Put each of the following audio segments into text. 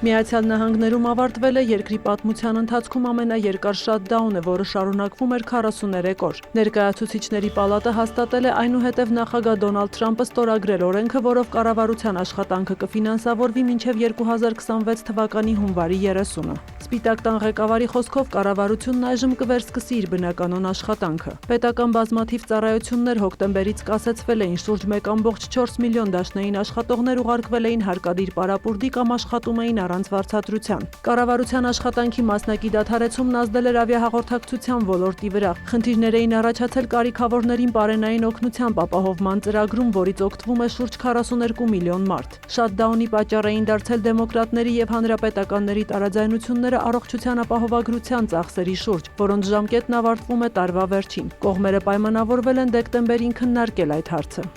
Միացյալ Նահանգներում ավարտվել է երկրի պատմության ընթացքում ամենաերկար շաթդաունը, որը շարունակվում էր 43 օր։ Ներկայացուցիչների պալատը հաստատել է այնուհետև նախագահ Դոնալդ Թրամփը ստորագրել օրենքը, որով կառավարության աշխատանքը կֆինանսավորվի մինչև 2026 թվականի հունվարի 30-ը։ Սպիտակ տան ղեկավարի խոսքով կառավարությունն այժմ կվերսկսի իր բնականոն աշխատանքը։ Պետական բազմաթիվ ծառայություններ հոկտեմբերից կասեցվել էին, շուրջ 1.4 միլիոն դաշնային աշխատողներ ուղարկվել էին հարկադիր պարապուրդի կամ աշխատում էին առանց վարձատրության։ Կառավարության աշխատանքի մասնակի դադարեցումն ազդել էր ավիահաղորդակցության ոլորտի վրա։ Խնդիրներ էին առաջացել կարիքավորներին պարենային օգնությամբ ապահովման ծրագրում, որից օգտվում է շուրջ 42 միլիոն մարդ։ Շաթդաունի պատճառ էին դարձել դեմոկրատների եւ հանրապետականների տարաձայնությունները առողջության ապահովագրության ծախսերի շուրջ, որոնց ժամկետն ավարտվում է տարվա վերջին։ Կողմերը պայմանավորվել են դեկտեմբերին քննարկել այդ հարցը։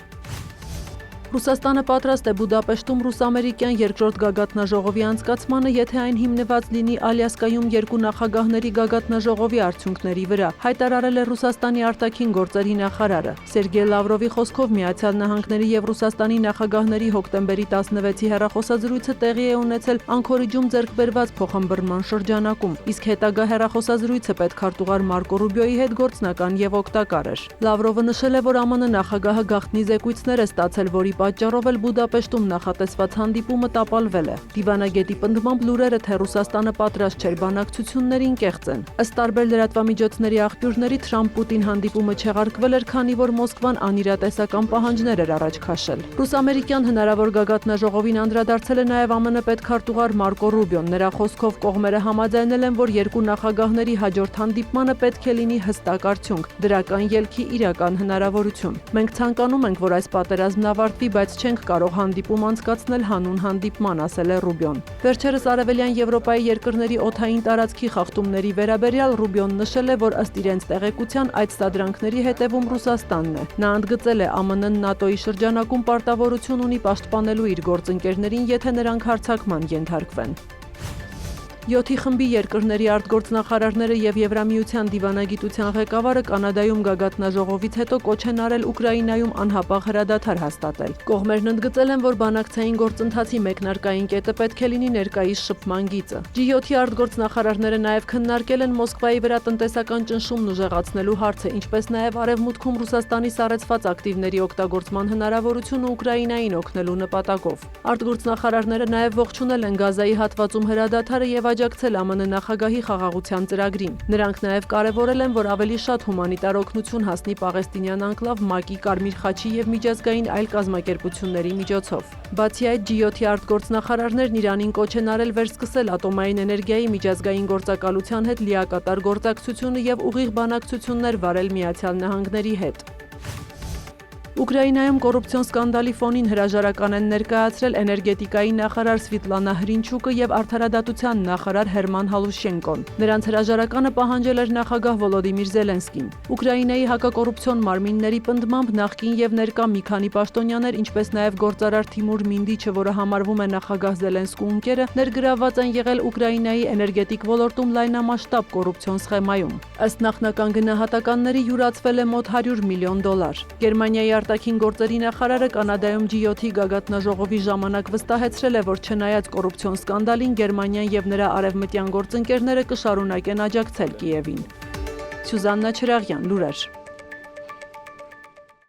Ռուսաստանը պատրաստ է Բուդապեշտում ռուս-ամերիկյան երկրորդ գագաթնաժողովի անցկացմանը, եթե այն հիմնված լինի Ալյասկայում երկու նախագահների գագաթնաժողովի արդյունքների վրա, հայտարարել է Ռուսաստանի արտաքին գործերի նախարարը։ Սերգեյ Լավրովի խոսքով Միացյալ Նահանգների եւ Ռուսաստանի նախագահների հոկտեմբերի 16-ի հեռախոսազրույցը տեղի է ունեցել Անկորիջում ձեռք բերված փոխըմբռնման շրջանակում, իսկ հետագա հեռախոսազրույցը պետքարտուղար Մարկո Ռուբիոյի հետ գործնական եւ օգտակար էր։ Լավրովը նշել է, որ ԱՄՆ նախագահը գաղտնի զեկույցներ է ստացել, որի պատճառով էլ Բուդապեշտում նախատեսված հանդիպումը տապալվել է։ Դիվանագետի պնդմամբ լուրերը, թե Ռուսաստանը պատրաստ չէր բանակցություններին, կեղծ են։ Ըստ տարբեր լրատվամիջոցների աղբյուրների, Թրամփ-Պուտին հանդիպումը չեղարկվել էր, քանի որ Մոսկվան անիրատեսական պահանջներ էր առաջ քաշել։ Ռուս-ամերիկյան հնարավոր գագաթնաժողովին անդրադարձել է նաև ԱՄՆ պետքարտուղար Մարկո Ռուբիոն։ Նրա խոսքով կողմերը համաձայնել են, որ երկու նախագահների հաջորդ հանդիպմանը պետք է լինի հստակ արդյունք, դրական ելքի իրական հնարավորություն։ Մենք ցանկանում ենք, որ այս պատերազմն ավարտվի, բայց չենք կարող հանդիպում անցկացնել հանուն հանդիպման, ասել է Ռուբիոն։ Վերջերս Արևելյան Եվրոպայի երկրների օդային տարածքի խախտումների վերաբերյալ Ռուբիոն նշել է, որ ըստ իրենց տեղեկության այդ սադրանքների հետևում Ռուսաստանն է։ Նա ընդգծել է, ԱՄՆ-ն ՆԱՏՕ-ի շրջանակում պարտավորություն ունի պաշտպանելու իր գործընկերներին, եթե նրանք հարձակման ենթարկվեն։ 7 խմբի երկրների արտգործնախարարները եւ Եվրամիության դիվանագիտության ղեկավարը Կանադայում գագաթնաժողովից հետո կոչ են արել Ուկրաինայում անհապաղ հրադադար հաստատել։ Կողմերն ընդգծել են, որ բանակցային գործընթացի մեկնարկային կետը պետք է լինի ներկայիս շփման գիծը։ G7-ի արտգործնախարարները նաեւ քննարկել են Մոսկվայի վրա տնտեսական ճնշումն ուժեղացնելու հարցը, ինչպես նաեւ Արևմուտքում Ռուսաստանի սառեցված ակտիվների օգտագործման հնարավորությունը Ուկրաինային օգնելու նպատակով։ Արտգործնախարարները նաեւ ողջունել են Գազայի հատվածում հրադադարը եւ աջակցել ԱՄՆ նախագահի խաղաղության ծրագրին։ Նրանք նաև կարևորել են, որ ավելի շատ հումանիտար օգնություն հասնի Պաղեստինյան անկլավ ՄԱԿ-ի, Կարմիր խաչի եւ միջազգային այլ կազմակերպությունների միջոցով։ Բացի այդ, G7-ի արտգործնախարարներն Իրանին կոչ են արել վերսկսել ատոմային էներգիայի միջազգային գործակալության հետ լիակատար գործակցությունը եւ ուղիղ բանակցություններ վարել Միացյալ Նահանգների հետ։ Ուկրաինայում կոռուպցիոն սկանդալի ֆոնին հրաժարական են ներկայացրել էներգետիկայի նախարար Սվիտլանա Հրինչուկը եւ արդարադատության նախարար Հերման Հալուշենկոն։ Նրանց հրաժարականը պահանջել էր նախագահ Վոլոդիմիր Զելենսկին։ Ուկրաինայի հակակոռուպցիոն մարմինների պնդմամբ նախկին եւ ներկա մի քանի պաշտոնյաներ, ինչպես նաեւ գործարար Թիմուր Մինդիչը, որը համարվում է նախագահ Զելենսկու ընկերը, ներգրավված են եղել Ուկրաինայի էներգետիկ ոլորտում լայնամասշտաբ կոռուպցիոն սխեմայում։ Ըստ նախնական գնահատականների յուրացվել է մոտ $100 միլիոն։ Գերմանիայի արտաքին գործերի նախարարը Կանադայում G7-ի գագաթնաժողովի ժամանակ վստահեցրել է, որ չնայած կոռուպցիոն սկանդալին, Գերմանիան եւ նրա արևմտյան գործընկերները կշարունակեն աջակցել Կիևին։ Սյուզաննա Չրաղյան, լուրեր։